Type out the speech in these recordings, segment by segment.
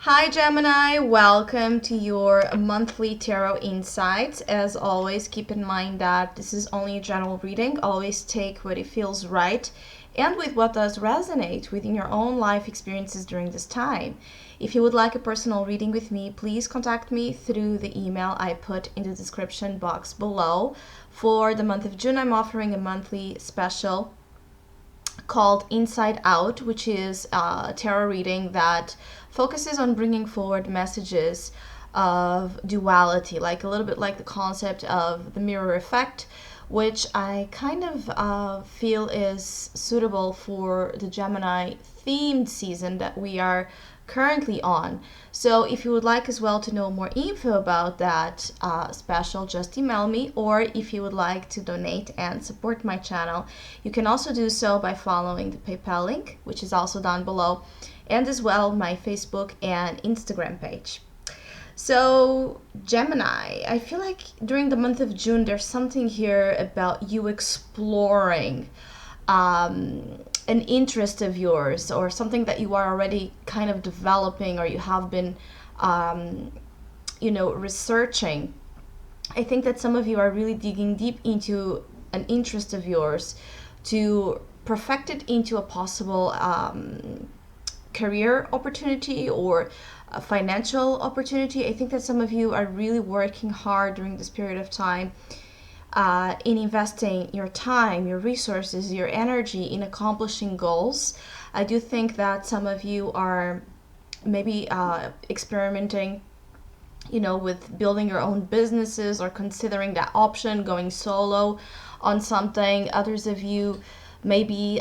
Hi Gemini, welcome to your monthly tarot insights. As always, keep in mind that this is only a general reading. Always take what it feels right and with what does resonate within your own life experiences during this time. If you would like a personal reading with me, please contact me through the email I put in the description box below. For the month of June, I'm offering a monthly special called Inside Out, which is a tarot reading that focuses on bringing forward messages of duality, like a little bit like the concept of the mirror effect, which I kind of feel is suitable for the Gemini themed season that we are currently on. So if you would like as well to know more info about that special, just email me, or if you would like to donate and support my channel, you can also do so by following the PayPal link, which is also down below, and as well my Facebook and Instagram page. So Gemini, I feel like during the month of June there's something here about you exploring an interest of yours, or something that you are already kind of developing, or you have been researching. I think that some of you are really digging deep into an interest of yours to perfect it into a possible career opportunity or a financial opportunity. I think that some of you are really working hard during this period of time in investing your time, your resources, your energy in accomplishing goals. I do think that some of you are maybe experimenting, with building your own businesses, or considering that option, going solo on something. Others of you maybe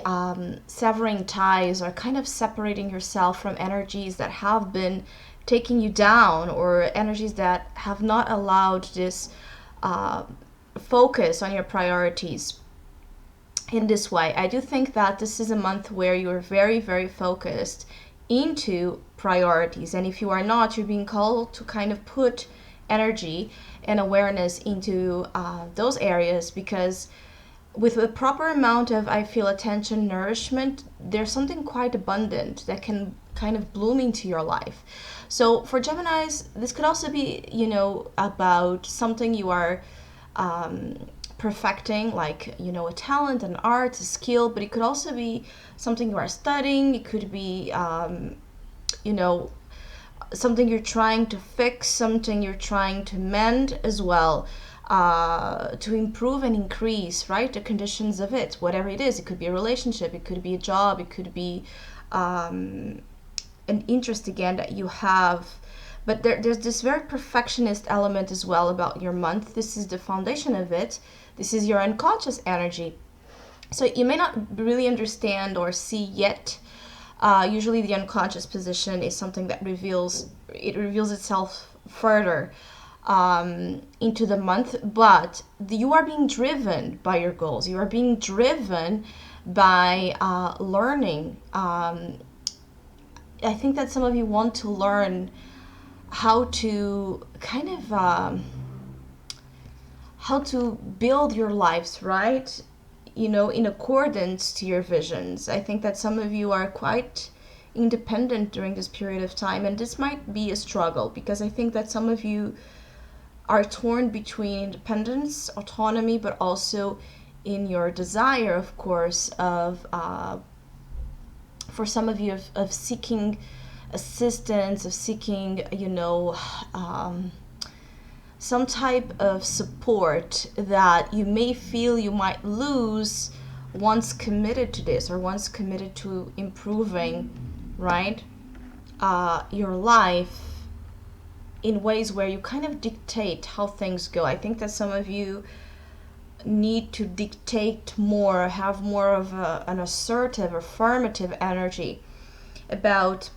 severing ties, or kind of separating yourself from energies that have been taking you down, or energies that have not allowed this focus on your priorities in this way. I do think that this is a month where you're very, very focused into priorities. And if you are not, you're being called to kind of put energy and awareness into those areas, because with a proper amount of, I feel, attention, nourishment, there's something quite abundant that can kind of bloom into your life. So for Geminis, this could also be, about something you are perfecting, like, a talent, an art, a skill, but it could also be something you are studying. It could be, something you're trying to fix, something you're trying to mend as well, to improve and increase, right, the conditions of it, whatever it is. It could be a relationship, it could be a job, it could be an interest again that you have. But there's this very perfectionist element as well about your month. This is the foundation of it. This is your unconscious energy. So you may not really understand or see yet. Usually the unconscious position is something that reveals itself further into the month. But you are being driven by your goals. You are being driven by learning. I think that some of you want to learn how to kind of how to build your lives, right, in accordance to your visions. I think that some of you are quite independent during this period of time, and this might be a struggle, because I think that some of you are torn between independence, autonomy, but also in your desire, of course, of for some of you, of seeking assistance, of seeking, some type of support that you may feel you might lose once committed to this, or once committed to improving, right, your life in ways where you kind of dictate how things go. I think that some of you need to dictate more, have more of an assertive, affirmative energy about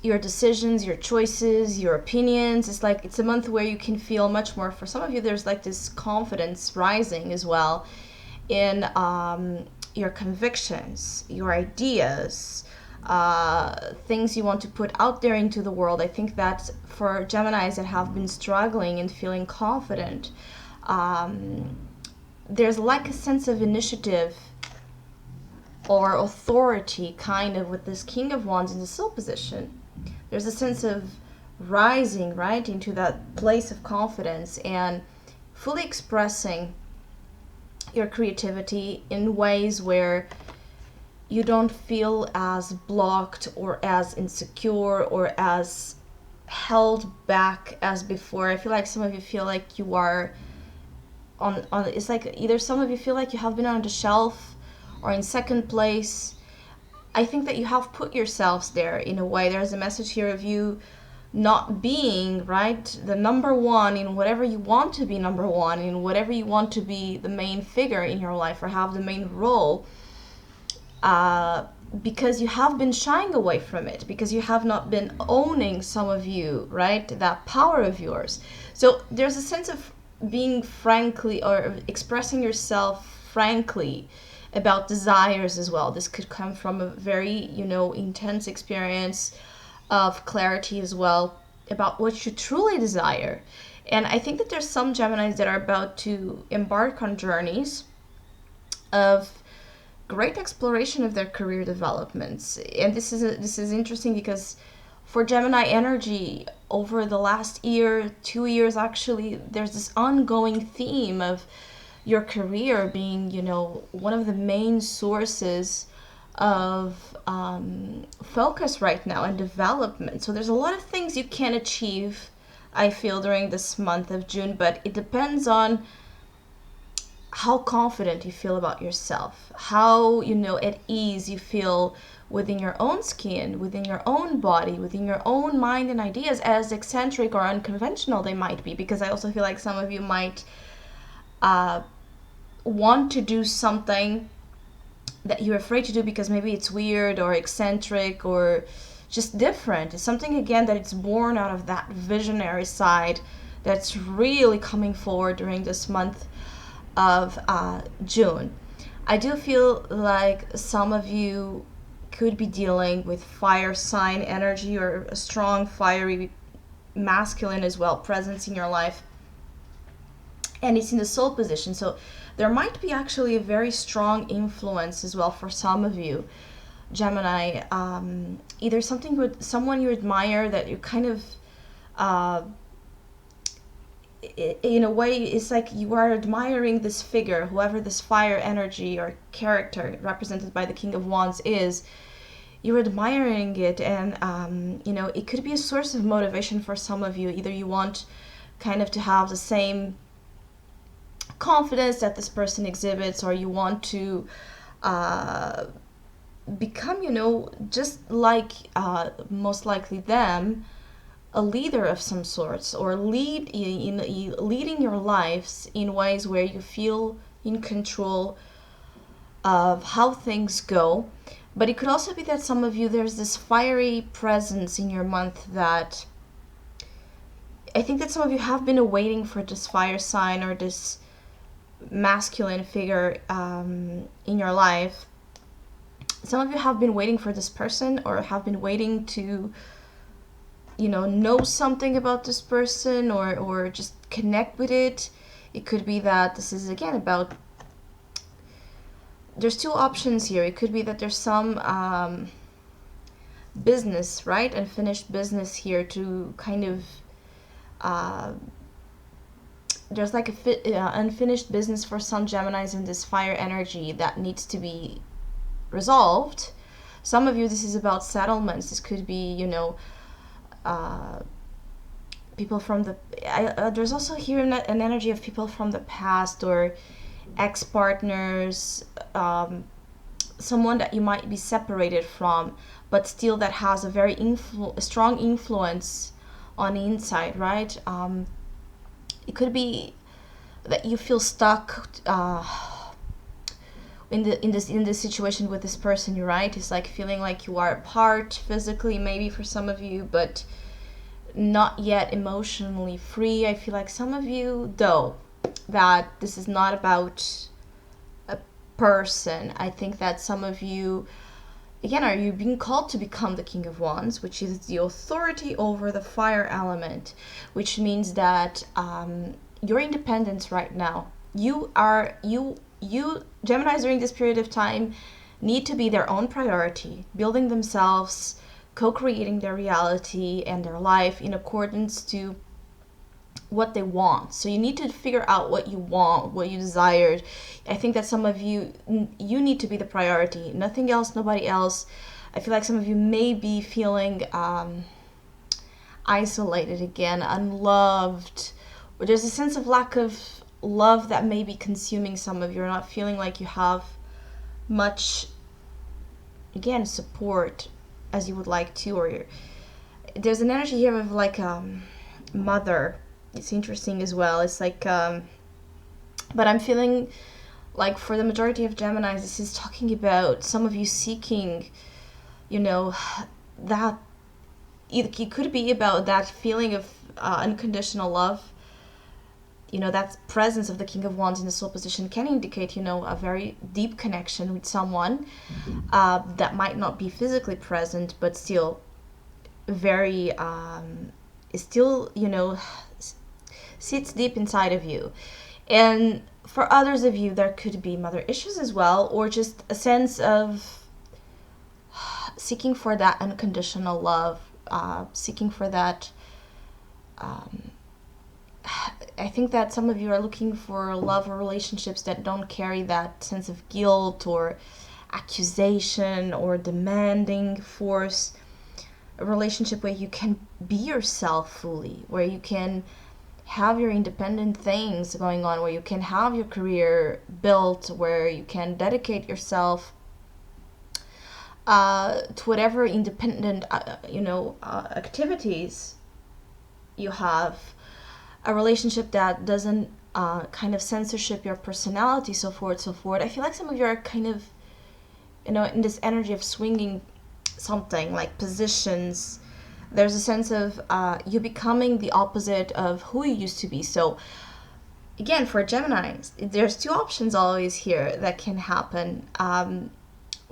your decisions, your choices, your opinions. It's like it's a month where you can feel much more. For some of you, there's like this confidence rising as well in your convictions, your ideas, things you want to put out there into the world. I think that for Geminis that have been struggling and feeling confident, there's like a sense of initiative or authority, kind of, with this King of Wands in the Soul position. there's a sense of rising, right, into that place of confidence and fully expressing your creativity in ways where you don't feel as blocked or as insecure or as held back as before. I feel like some of you feel like you are on it's like either some of you feel like you have been on the shelf or in second place. I think that you have put yourselves there in a way. There's a message here of you not being, right, the number one in whatever you want to be number one, in whatever you want to be the main figure in your life or have the main role, because you have been shying away from it, because you have not been owning, some of you, right, that power of yours. So there's a sense of being frankly or expressing yourself frankly about desires as well. This could come from a very, intense experience of clarity as well about what you truly desire. And I think that there's some Geminis that are about to embark on journeys of great exploration of their career developments. And this is interesting because for Gemini energy over the last year, 2 years actually, there's this ongoing theme of your career being, one of the main sources of focus right now and development. So there's a lot of things you can achieve, I feel, during this month of June, but it depends on how confident you feel about yourself, how, at ease you feel within your own skin, within your own body, within your own mind and ideas, as eccentric or unconventional they might be. Because I also feel like some of you might want to do something that you're afraid to do because maybe it's weird or eccentric or just different. It's something, again, that it's born out of that visionary side that's really coming forward during this month of June. I do feel like some of you could be dealing with fire sign energy or a strong fiery masculine as well presence in your life, and it's in the soul position. So there might be actually a very strong influence as well for some of you Gemini, either something with someone you admire that you kind of in a way, it's like you are admiring this figure, whoever this fire energy or character represented by the King of Wands is. You're admiring it, and it could be a source of motivation for some of you. Either you want kind of to have the same confidence that this person exhibits, or you want to become, just like most likely them, a leader of some sorts, or leading your lives in ways where you feel in control of how things go. But it could also be that some of you, there's this fiery presence in your month that I think that some of you have been awaiting for this fire sign or this masculine figure in your life. Some of you have been waiting for this person, or have been waiting to know something about this person, or just connect with it. It could be that this is, again, about, there's two options here. It could be that there's some business, right, unfinished business here to kind of there's like unfinished business for some Geminis in this fire energy that needs to be resolved. Some of you, this is about settlements. This could be, people from the there's also here an energy of people from the past, or ex-partners, someone that you might be separated from, but still that has a very strong influence on the inside, right? It could be that you feel stuck in this situation with this person, right? It's like feeling like you are apart physically, maybe for some of you, but not yet emotionally free. I feel like some of you, though, that this is not about a person. I think that some of you, again, are you being called to become the King of Wands, which is the authority over the fire element, which means that your independence right now, you Geminis during this period of time need to be their own priority, building themselves co-creating their reality and their life in accordance to what they want. So you need to figure out what you want, what you desired. I think that some of you need to be the priority, nothing else, nobody else. I feel like some of you may be feeling isolated again, unloved, or there's a sense of lack of love that may be consuming some of you. You're not feeling like you have much, again, support as you would like to, or there's an energy here of like mother. It's interesting as well. It's like but I'm feeling like for the majority of Geminis, this is talking about some of you seeking, you know, that it could be about that feeling of unconditional love. You know, that presence of the King of Wands in the soul position can indicate, you know, a very deep connection with someone that might not be physically present, but still very, still, you know, sits deep inside of you. And for others of you, there could be mother issues as well, or just a sense of seeking for that unconditional love, seeking for that. I think that some of you are looking for love or relationships that don't carry that sense of guilt or accusation or demanding force. A relationship where you can be yourself fully, where you can have your independent things going on, where you can have your career built, where you can dedicate yourself to whatever independent, activities you have. A relationship that doesn't kind of censorship your personality, so forth, so forth. I feel like some of you are kind of, in this energy of swinging something, like positions. There's a sense of you becoming the opposite of who you used to be. So again, for Geminis, there's two options always here that can happen.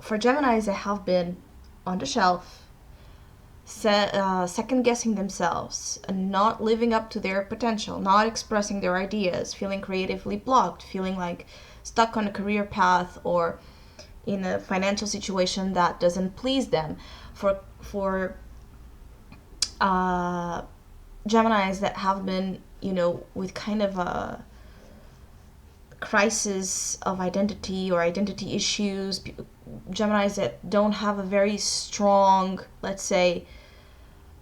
For Geminis that have been on the shelf, second guessing themselves, and not living up to their potential, not expressing their ideas, feeling creatively blocked, feeling like stuck on a career path or in a financial situation that doesn't please them. For Geminis that have been, with kind of a crisis of identity or identity issues, Geminis that don't have a very strong, let's say,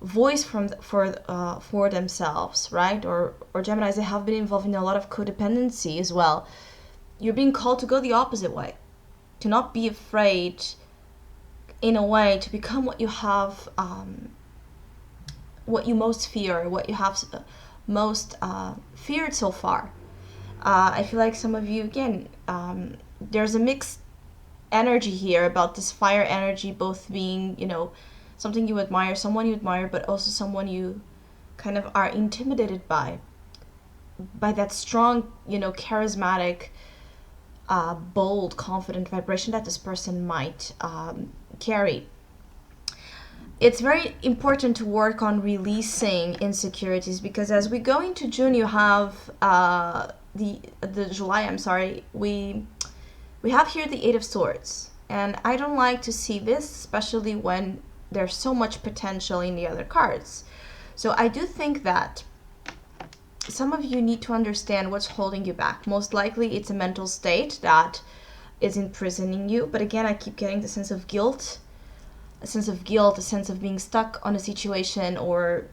voice for themselves, right? Or Geminis that have been involved in a lot of codependency as well. You're being called to go the opposite way, to not be afraid, in a way, to become what you have, what you most fear, what you have most feared so far. I feel like some of you, again, there's a mixed energy here about this fire energy, both being, something you admire, someone you admire, but also someone you kind of are intimidated by that strong, charismatic, bold, confident vibration that this person might carry. It's very important to work on releasing insecurities, because as we go into June, you have the July, I'm sorry, we have here the Eight of Swords, and I don't like to see this, especially when there's so much potential in the other cards. So I do think that some of you need to understand what's holding you back. Most likely it's a mental state that is imprisoning you, but again, I keep getting the sense of guilt, a sense of being stuck on a situation or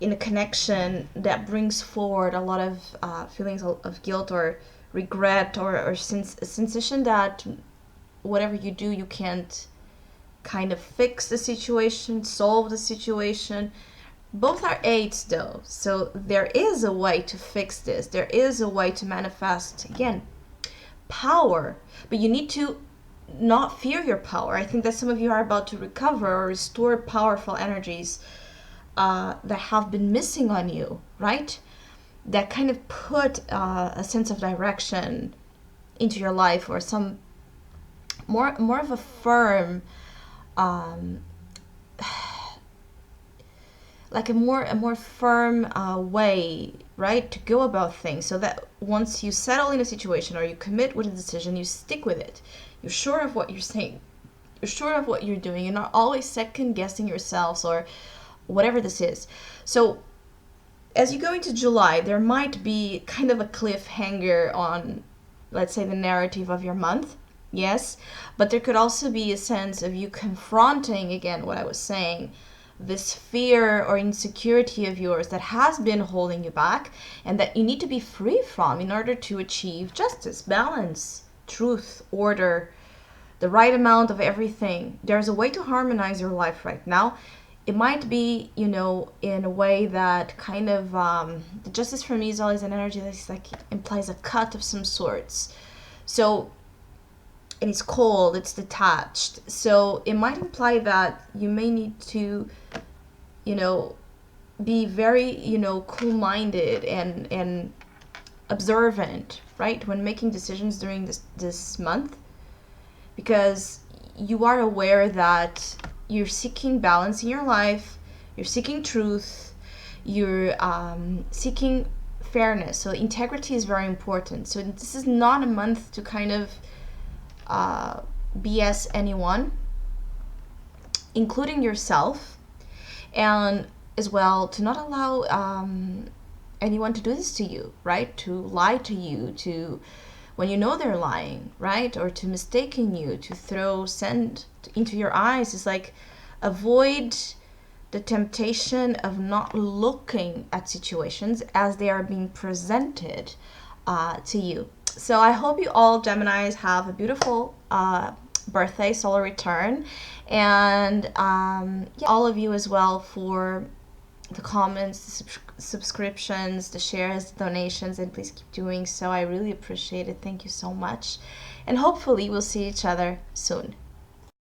in a connection that brings forward a lot of feelings of guilt or regret, or a sensation that whatever you do, you can't kind of fix the situation, solve the situation. Both are eights though, so there is a way to fix this. There is a way to manifest, again, power, but you need to not fear your power. I think that some of you are about to recover or restore powerful energies that have been missing on you, right? That kind of put a sense of direction into your life, or some more of a firm, like a more firm way, right, to go about things, so that once you settle in a situation or you commit with a decision, you stick with it. You're sure of what you're saying. sure of what you're doing. You're not always second guessing yourselves or whatever this is. So as you go into July, there might be kind of a cliffhanger on, let's say, the narrative of your month. Yes, but there could also be a sense of you confronting, again, what I was saying, this fear or insecurity of yours that has been holding you back and that you need to be free from in order to achieve justice, balance, truth, order, the right amount of everything. There's a way to harmonize your life right now. It might be, you know, in a way that kind of, the justice for me is always an energy that like implies a cut of some sorts. So, and it's cold, it's detached. So it might imply that you may need to, you know, be very, you know, cool-minded and observant, right, when making decisions during this month, because you are aware that you're seeking balance in your life, you're seeking truth, you're seeking fairness. So integrity is very important. So this is not a month to kind of BS anyone, including yourself, and as well to not allow anyone to do this to you, right? To lie to you, to when you know they're lying, right? Or to mistaken you, to throw sand into your eyes. It's like avoid the temptation of not looking at situations as they are being presented to you. So I hope you all Geminis have a beautiful birthday, solar return, and yeah, all of you as well for the comments, the subscriptions, the shares, the donations, and please keep doing so. I really appreciate it. Thank you so much. And hopefully we'll see each other soon.